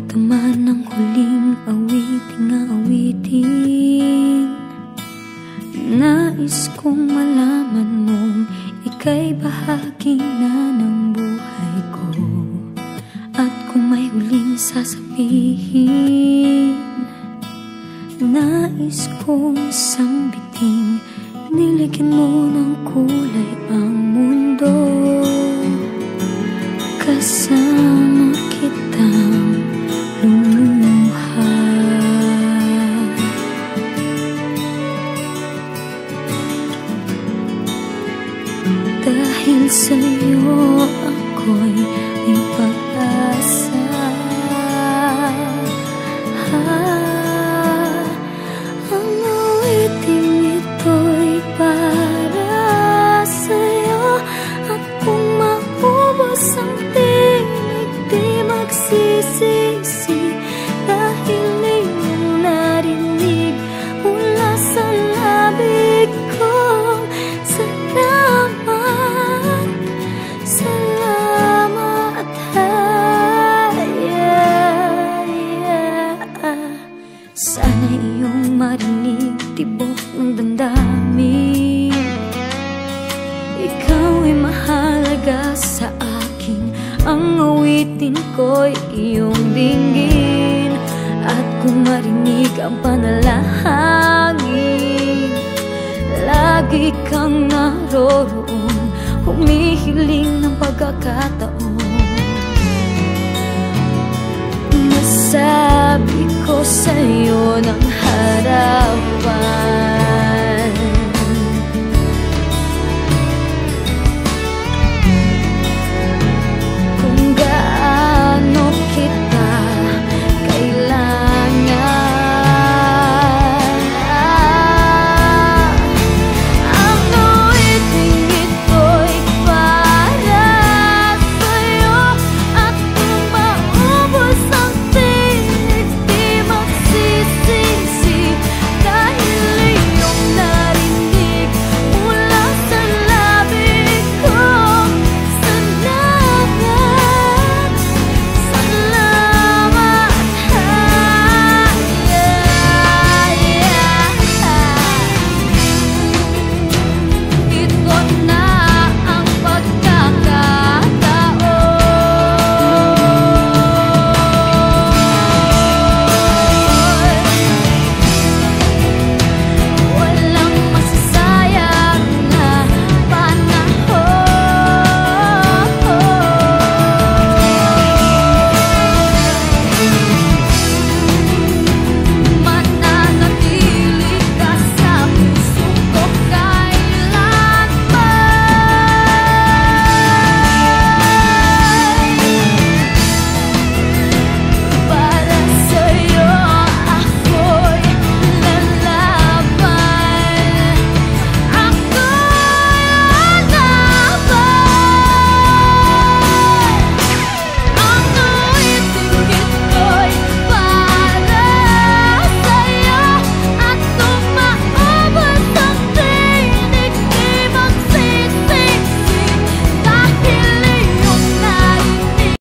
ito man ang huling awiting nais kong malaman mong ika'y bahagi na ng buhay ko. At kung may huling sasabihin, nais kong sambiting, nilagyan mo ng kulay ang mundo. Kasama kitang lumuha, dahil sa'yo ako'y may pag-asa. Ang awiting ito'y para sa'yo. At kung maubos ang tinig, di magsisisi, dahil iyong narinig mula sa labig ko. Salamat, salamat, sana iyong marinig tibok ng damdamin. Ikaw ay mahalaga sa akin, ang awitin ko'y iyong dinggin. At kung marinig ang panalangin, lagi kang naroroon, humihiling ng pagkakataon. Masabi ko sa'yo